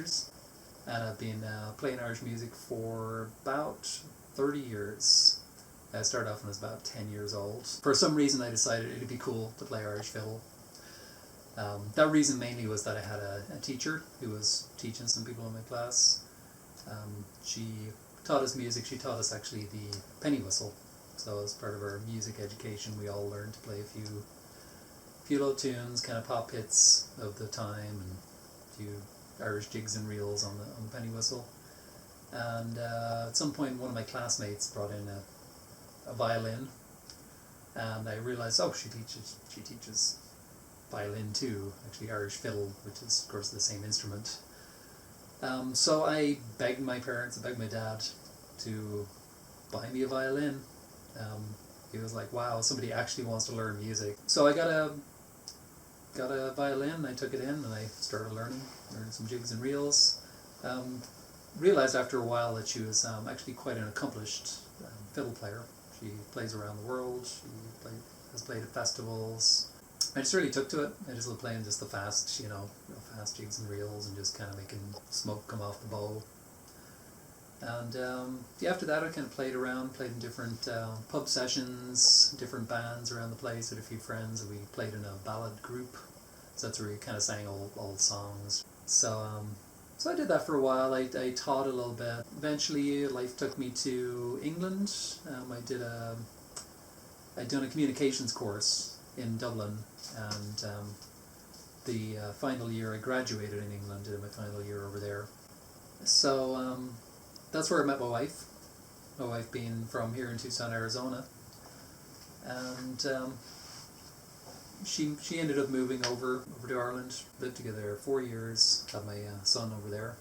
years, and I've been playing Irish music for about 30 years. I started off when I was about 10 years old. For some reason I decided it'd be cool to play Irish fiddle. That reason mainly was that I had a teacher who was teaching some people in my class. She taught us music. She taught us actually the penny whistle. So as part of our music education, we all learned to play a few little tunes, kind of pop hits of the time, and a few Irish jigs and reels on the penny whistle. And at some point, one of my classmates brought in a violin, and I realized, oh, she teaches violin too, actually Irish fiddle, which is of course the same instrument. So I begged my parents, I begged my dad to buy me a violin. He was like, wow, somebody actually wants to learn music. So I got a violin, I took it in and I started learning some jigs and reels. Realized after a while that she was actually quite an accomplished fiddle player. She plays around the world, has played at festivals. I just really took to it. I just loved playing just the fast, fast jigs and reels and just kind of making smoke come off the bow. And after that I kind of played in different pub sessions, different bands around the place with a few friends, and we played in a ballad group. So that's where we kind of sang old songs. So I did that for a while. I taught a little bit. Eventually life took me to England. I'd done a communications course in Dublin, and the final year I graduated in England, did my final year over there. So that's where I met my wife being from here in Tucson, Arizona. And she ended up moving over to Ireland, lived together there 4 years, had my son over there.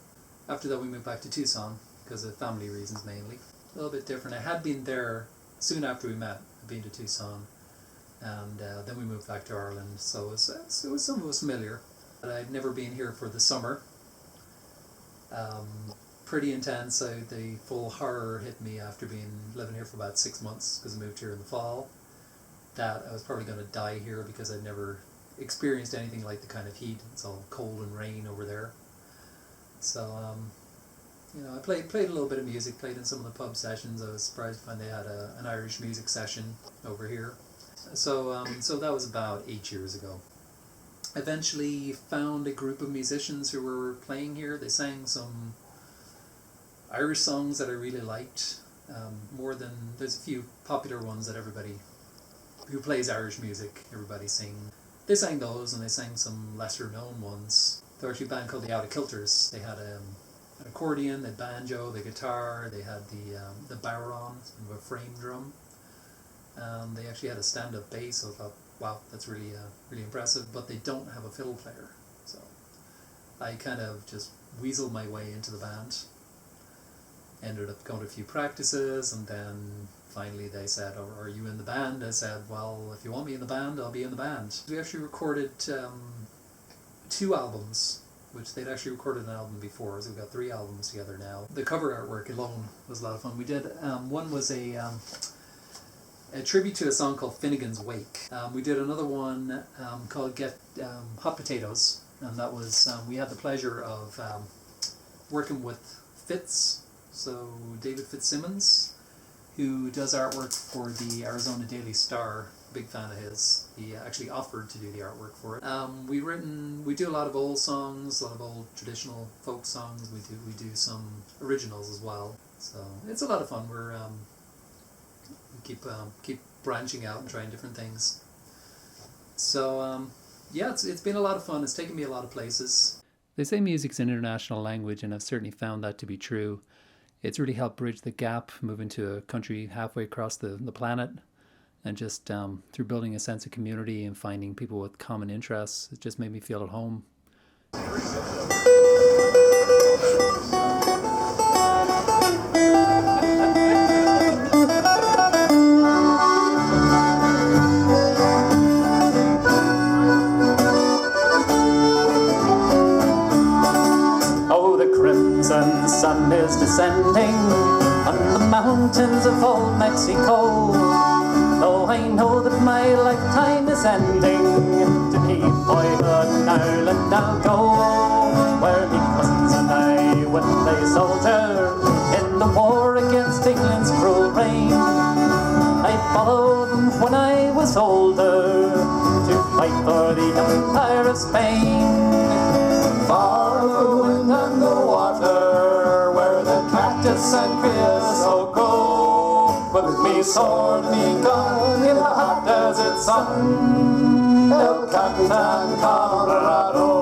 After that we moved back to Tucson because of family reasons mainly. A little bit different. I had been there soon after we met, I'd been to Tucson, and then we moved back to Ireland, so it was somewhat familiar. But I'd never been here for the summer. Pretty intense. The full horror hit me after living here for about 6 months, because I moved here in the fall, that I was probably going to die here because I'd never experienced anything like the kind of heat. It's all cold and rain over there. So I played a little bit of music, played in some of the pub sessions. I was surprised to find they had an Irish music session over here. So that was about 8 years ago. Eventually found a group of musicians who were playing here. They sang some Irish songs that I really liked. There's a few popular ones that everybody who plays Irish music, everybody sing. They sang those, and they sang some lesser known ones. There was actually a band called the Out of Kilters. They had an accordion, the banjo, the guitar, they had the baron, sort of a frame drum. They actually had a stand-up bass, so I thought, wow, that's really impressive, but they don't have a fiddle player. So I kind of just weaseled my way into the band. Ended up going to a few practices, and then finally they said, oh, are you in the band? I said, well, if you want me in the band, I'll be in the band. We actually recorded 2 albums, which they'd actually recorded an album before, so we've got 3 albums together now. The cover artwork alone was a lot of fun. We did, one was a tribute to a song called Finnegan's Wake. We did another one called Get Hot Potatoes, and that was, we had the pleasure of working with Fitz, so David Fitzsimmons, who does artwork for the Arizona Daily Star. Big fan of his. He actually offered to do the artwork for it. We do a lot of old songs, a lot of old traditional folk songs. We do some originals as well. So it's a lot of fun. We keep branching out and trying different things. So it's been a lot of fun. It's taken me a lot of places. They say music's an international language, and I've certainly found that to be true. It's really helped bridge the gap, moving to a country halfway across the planet, and just through building a sense of community and finding people with common interests, it just made me feel at home. Sun is descending on the mountains of old Mexico. Though I know that my lifetime is ending, to keep boyhood in Ireland I'll go, where me cousins and I soldier in the war against England's cruel reign. I followed them when I was older to fight for the Empire of Spain. Far over the wind and the water, where the cactus and creosote grow, with me sword and me gun in the hot desert sun, El Capitan Colorado.